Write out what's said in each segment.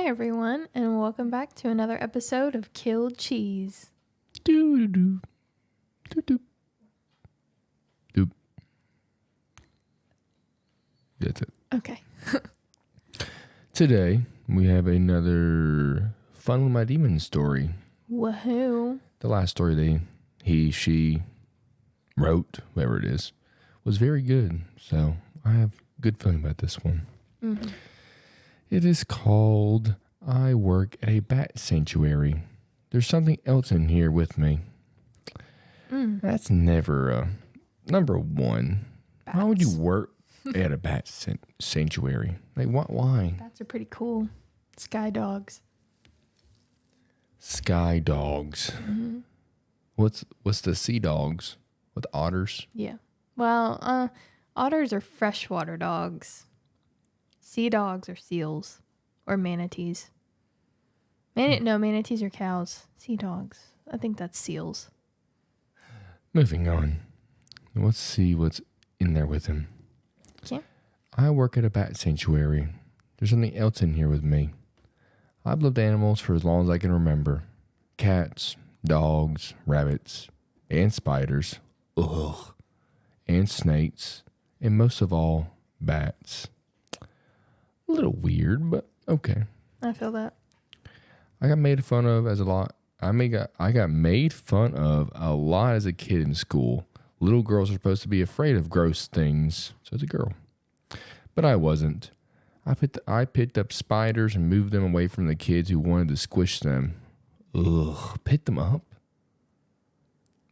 everyone, and welcome back to another episode of Killed Cheese. Doo doo doo doo doo. That's it. Okay. Today we have another Fun with My Demons story. Woohoo. The last story she wrote, whatever it is, was very good. So I have a good feeling about this one. Mm-hmm. It is called I Work at a Bat Sanctuary. There's something else in here with me. That's never number one. Bats. Why would you work at a bat sanctuary? Like, why? Bats are pretty cool. Sky dogs. Sky dogs. Mm-hmm. What's the sea dogs with otters? Yeah. Well, otters are freshwater dogs. Sea dogs are seals or manatees. No, manatees are cows. Sea dogs. I think that's seals. Moving on. Let's see what's in there with him. Okay. I work at a bat sanctuary. There's something else in here with me. I've loved animals for as long as I can remember. Cats, dogs, rabbits, and spiders. Ugh. And snakes. And most of all, bats. A little weird, but okay. I feel that. I got made fun of as a lot. I got made fun of a lot as a kid in school. Little girls are supposed to be afraid of gross things. So it's a girl. But I wasn't. I picked up spiders and moved them away from the kids who wanted to squish them. Ugh. Pick them up?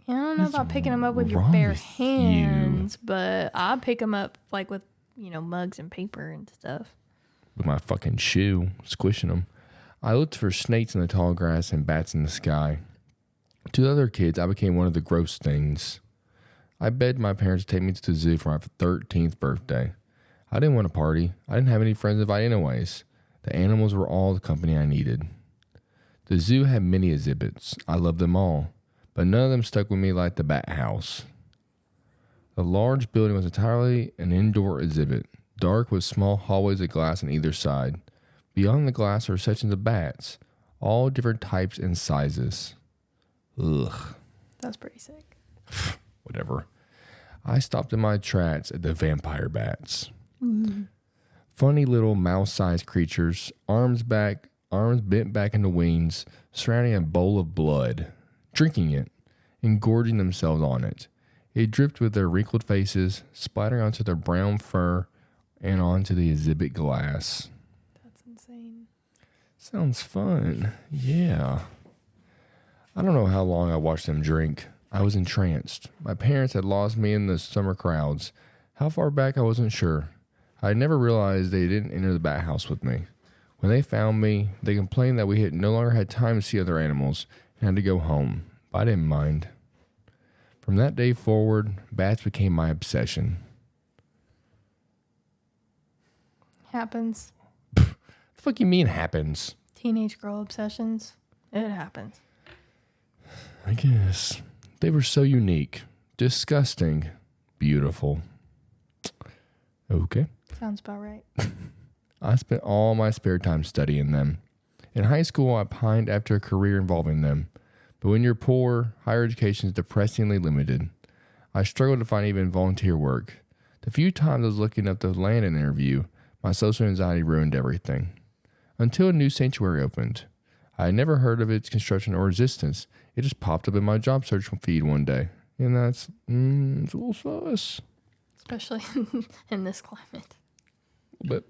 I don't know What's about picking them up with your wrong bare with hands, but I pick them up like with, mugs and paper and stuff. With my fucking shoe, squishing them. I looked for snakes in the tall grass and bats in the sky. To the other kids, I became one of the gross things. I begged my parents to take me to the zoo for my 13th birthday. I didn't want to party. I didn't have any friends to invite anyways. The animals were all the company I needed. The zoo had many exhibits. I loved them all, but none of them stuck with me like the bat house. The large building was entirely an indoor exhibit, dark with small hallways of glass on either side. Beyond the glass are sections of bats, all different types and sizes. Ugh. That's pretty sick. Whatever. I stopped in my tracks at the vampire bats. Mm. Funny little mouse-sized creatures, arms bent back in the wings, surrounding a bowl of blood, drinking it, and gorging themselves on it. It dripped with their wrinkled faces, splattering onto their brown fur and onto the exhibit glass. That's insane. Sounds fun. Yeah. I don't know how long I watched them drink. I was entranced. My parents had lost me in the summer crowds. How far back, I wasn't sure. I had never realized they didn't enter the bat house with me. When they found me, they complained that we had no longer had time to see other animals and had to go home. But I didn't mind. From that day forward, bats became my obsession. Happens. The fuck you mean happens? Teenage girl obsessions. It happens. I guess. They were so unique. Disgusting. Beautiful. Okay. Sounds about right. I spent all my spare time studying them. In high school, I pined after a career involving them. But when you're poor, higher education is depressingly limited. I struggled to find even volunteer work. The few times I was looking up the land interview, my social anxiety ruined everything. Until a new sanctuary opened. I had never heard of its construction or existence. It just popped up in my job search feed one day. And that's it's a little sus. Especially in this climate. But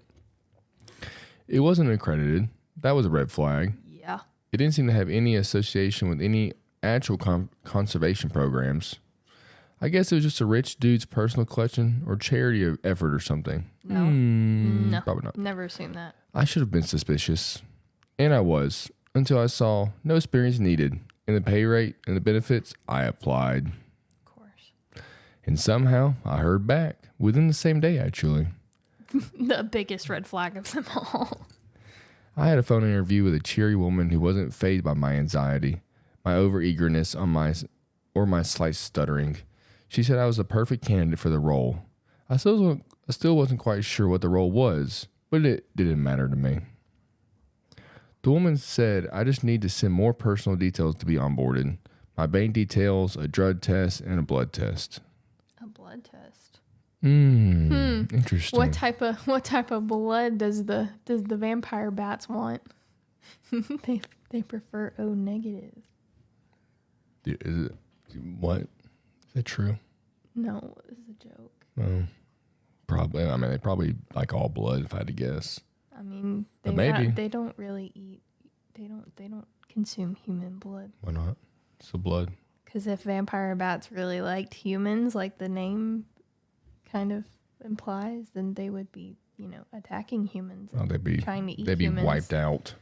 it wasn't accredited. That was a red flag. Yeah. It didn't seem to have any association with any actual conservation programs. I guess it was just a rich dude's personal collection or charity effort or something. No. Probably not. Never assumed that. I should have been suspicious. And I was. Until I saw no experience needed. And the pay rate and the benefits, I applied. Of course. And somehow I heard back. Within the same day, actually. The biggest red flag of them all. I had a phone interview with a cheery woman who wasn't fazed by my anxiety, my overeagerness, or my slight stuttering. She said I was the perfect candidate for the role. I still wasn't quite sure what the role was, but it didn't matter to me. The woman said, I just need to send more personal details to be onboarded. My bank details, a drug test, and a blood test. A blood test. Interesting. What type of blood does the vampire bats want? they prefer O negative. Is it what? Is that true? No, it's a joke. Oh, probably. I mean, they probably like all blood, if I had to guess. I mean, they don't really eat. They don't consume human blood. Why not? It's the blood. Because if vampire bats really liked humans, like the name kind of implies, then they would be, attacking humans. Oh, they'd be trying to eat They'd be humans. wiped out.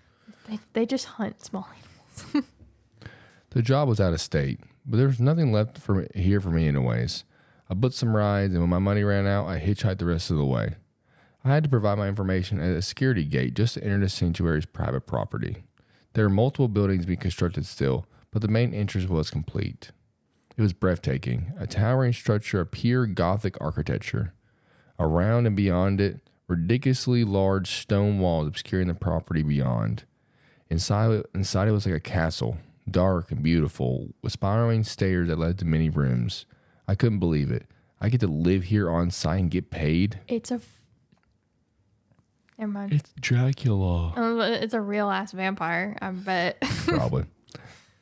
They just hunt small animals. The job was out of state, but there was nothing left here for me anyways. I booked some rides, and when my money ran out, I hitchhiked the rest of the way. I had to provide my information at a security gate just to enter the sanctuary's private property. There were multiple buildings being constructed still, but the main entrance was complete. It was breathtaking, a towering structure of pure Gothic architecture. Around and beyond it, ridiculously large stone walls obscuring the property beyond. Inside it was like a castle, dark and beautiful, with spiraling stairs that led to many rooms. I couldn't believe it. I get to live here on site and get paid. Never mind. It's Dracula. It's a real ass vampire, I bet. Probably.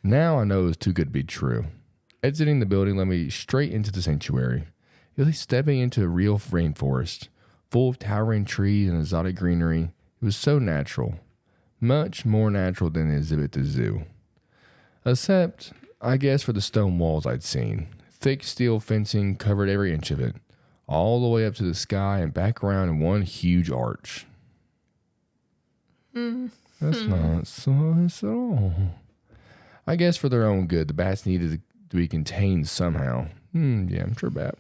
Now I know it was too good to be true. Exiting the building led me straight into the sanctuary. It was like stepping into a real rainforest, full of towering trees and exotic greenery. It was so natural. Much more natural than the exhibit at the zoo. Except, I guess, for the stone walls I'd seen. Thick steel fencing covered every inch of it, all the way up to the sky and back around in one huge arch. That's not so nice at all. I guess for their own good, the bats needed to be contained somehow. Yeah, I'm sure bat.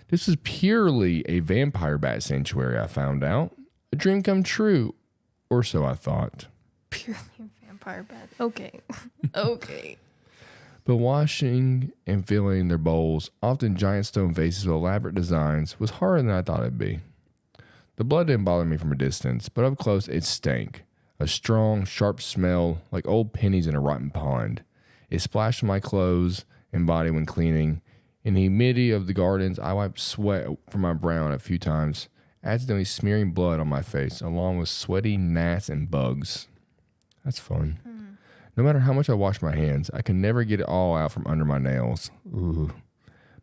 This is purely a vampire bat sanctuary, I found out. A dream come true, or so I thought. Purely a vampire bat. Okay. Okay. But washing and filling their bowls, often giant stone vases with elaborate designs, was harder than I thought it'd be. The blood didn't bother me from a distance, but up close it stank. A strong, sharp smell like old pennies in a rotten pond. It splashed on my clothes and body when cleaning. In the humidity of the gardens, I wiped sweat from my brow a few times, accidentally smearing blood on my face, along with sweaty gnats and bugs. That's fun. No matter how much I washed my hands, I could never get it all out from under my nails. Ooh.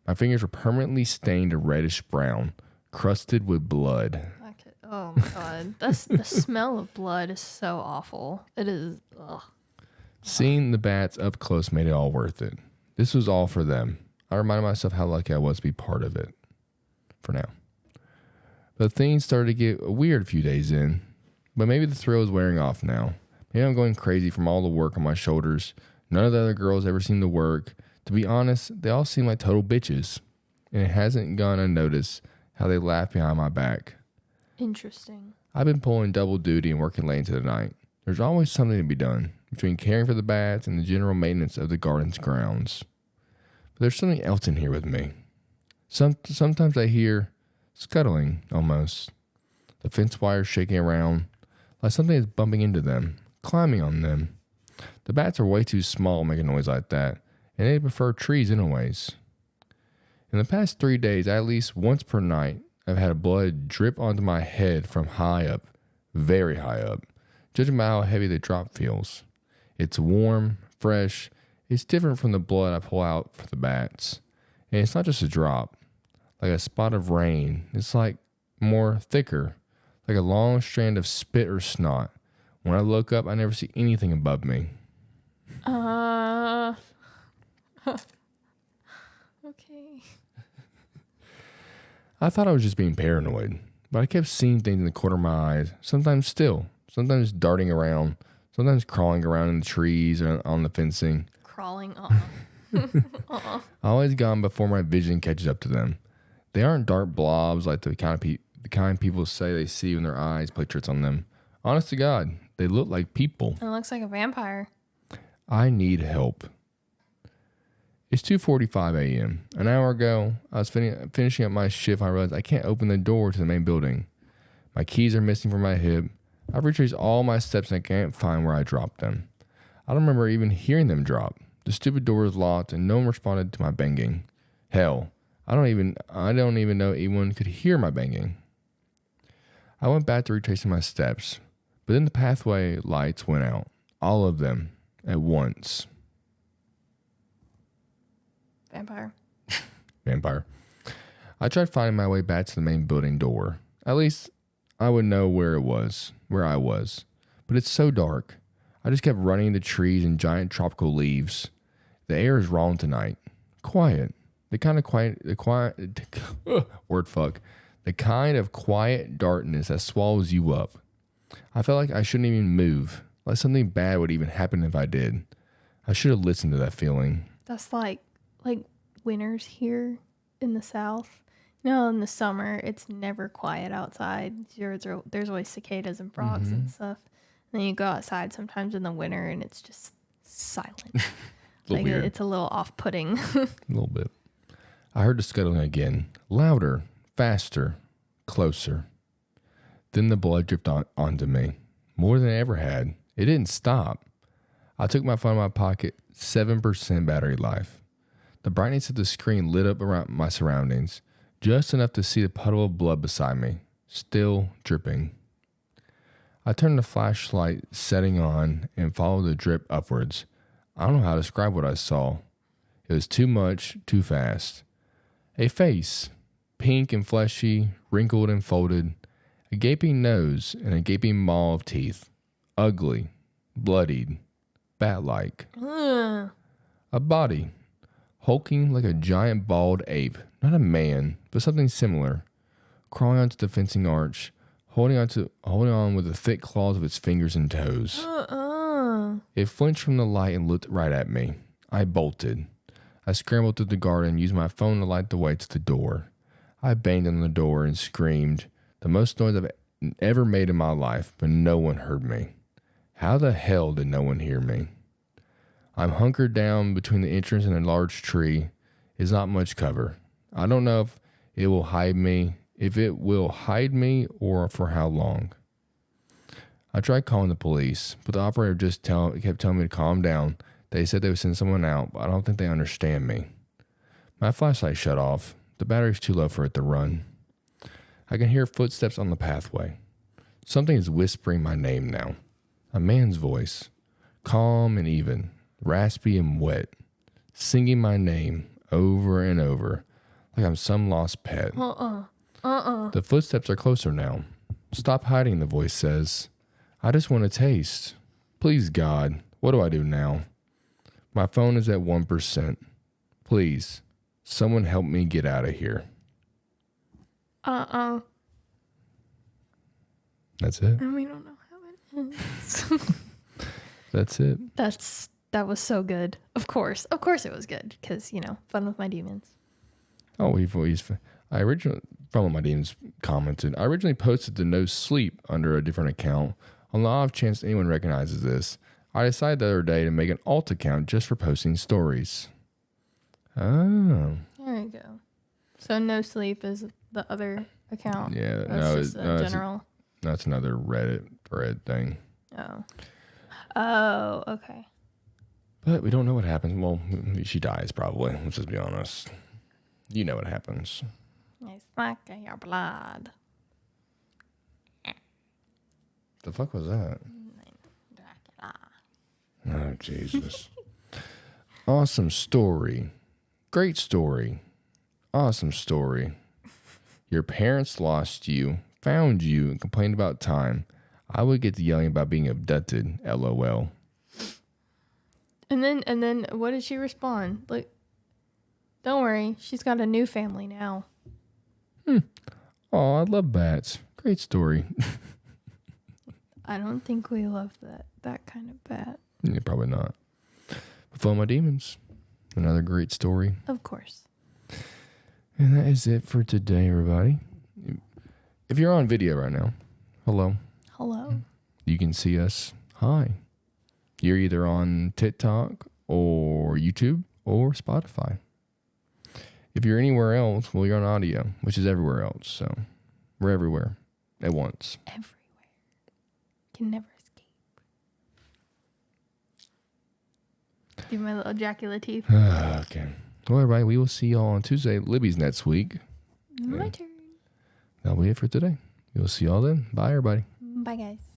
My fingers were permanently stained a reddish brown, crusted with blood. Oh my god. The smell of blood is so awful. It is. Ugh. Seeing the bats up close made it all worth it. This was all for them. I reminded myself how lucky I was to be part of it. For now. But things started to get weird a few days in. But maybe the thrill is wearing off now. Maybe I'm going crazy from all the work on my shoulders. None of the other girls ever seem to work. To be honest, they all seem like total bitches. And it hasn't gone unnoticed how they laugh behind my back. Interesting. I've been pulling double duty and working late into the night. There's always something to be done between caring for the bats and the general maintenance of the garden's grounds. But there's something else in here with me. Sometimes I hear scuttling, almost. The fence wires shaking around, like something is bumping into them, climbing on them. The bats are way too small to make a noise like that, and they prefer trees anyways. In the past 3 days, at least once per night, I've had blood drip onto my head from high up, very high up, judging by how heavy the drop feels. It's warm, fresh. It's different from the blood I pull out for the bats. And it's not just a drop, like a spot of rain. It's like more thicker, like a long strand of spit or snot. When I look up, I never see anything above me. Okay. I thought I was just being paranoid, but I kept seeing things in the corner of my eyes, sometimes still, sometimes darting around, sometimes crawling around in the trees or on the fencing. Crawling? I always gone before my vision catches up to them. They aren't dark blobs like the kind people say they see when their eyes play tricks on them. Honest to God, they look like people. It looks like a vampire. I need help. It's 2:45 a.m. An hour ago, I was finishing up my shift. I realized I can't open the door to the main building. My keys are missing from my hip. I've retraced all my steps and I can't find where I dropped them. I don't remember even hearing them drop. The stupid door was locked and no one responded to my banging. Hell, I don't even know anyone could hear my banging. I went back to retracing my steps, but then the pathway lights went out. All of them at once. Vampire. I tried finding my way back to the main building door. At least I would know where I was. But it's so dark. I just kept running into trees and giant tropical leaves. The air is wrong tonight. Quiet. The kind of quiet darkness that swallows you up. I felt like I shouldn't even move. Like something bad would even happen if I did. I should have listened to that feeling. That's like winters here in the South. In the summer, it's never quiet outside. There's always cicadas and frogs and stuff. And then you go outside sometimes in the winter and it's just silent. Weird. It's a little off-putting. A little bit. I heard the scuttling again. Louder, faster, closer. Then the blood dripped onto me. More than I ever had. It didn't stop. I took my phone out of my pocket. 7% battery life. The brightness of the screen lit up around my surroundings. Just enough to see the puddle of blood beside me. Still dripping. I turned the flashlight setting on and followed the drip upwards. I don't know how to describe what I saw. It was too much, too fast. A face. Pink and fleshy, wrinkled and folded. A gaping nose and a gaping maw of teeth. Ugly. Bloodied. Bat-like. A body. Hulking like a giant bald ape. Not a man, but something similar. Crawling onto the fencing arch. Holding on with the thick claws of its fingers and toes. It flinched from the light and looked right at me. I bolted. I scrambled through the garden and used my phone to light the way to the door. I banged on the door and screamed. The most noise I've ever made in my life, but no one heard me. How the hell did no one hear me? I'm hunkered down between the entrance and a large tree. It's not much cover. I don't know if it will hide me or for how long. I tried calling the police, but the operator kept telling me to calm down. They said they would send someone out, but I don't think they understand me. My flashlight shut off. The battery's too low for it to run. I can hear footsteps on the pathway. Something is whispering my name now. A man's voice. Calm and even. Raspy and wet. Singing my name over and over. Like I'm some lost pet. The footsteps are closer now. Stop hiding, the voice says. I just want a taste. Please, God, what do I do now? My phone is at 1%. Please, someone help me get out of here. That's it. And we don't know how it is. That's it. That was so good. Of course it was good. Because, fun with my demons. Oh, I originally, Fun with My Demons commented, I originally posted the no sleep under a different account. On the off chance anyone recognizes this, I decided the other day to make an alt account just for posting stories. Oh. There you go. So no sleep is the other account. Yeah, That's general. That's another Reddit thread thing. Oh, okay. But we don't know what happens. Well, she dies probably. Let's just be honest. You know what happens. I suck your blood. The fuck was that? Dracula. Oh, Jesus. Awesome story. Great story. Awesome story. Your parents lost you, found you, and complained about time. I would get to yelling about being abducted. LOL. And then what did she respond? Like, don't worry, she's got a new family now. Oh, I love bats. Great story. I don't think we love that kind of bat. Yeah, probably not. But Fun with My Demons. Another great story. Of course. And that is it for today, everybody. If you're on video right now, hello. Hello. You can see us. Hi. You're either on TikTok or YouTube or Spotify. If you're anywhere else, well, you're on audio, which is everywhere else. So we're everywhere at once. Everywhere. can never escape. Do my little Dracula teeth. Okay. Well, everybody, we will see y'all on Tuesday. Libby's next week. My turn. That'll be it for today. We'll see y'all then. Bye, everybody. Bye, guys.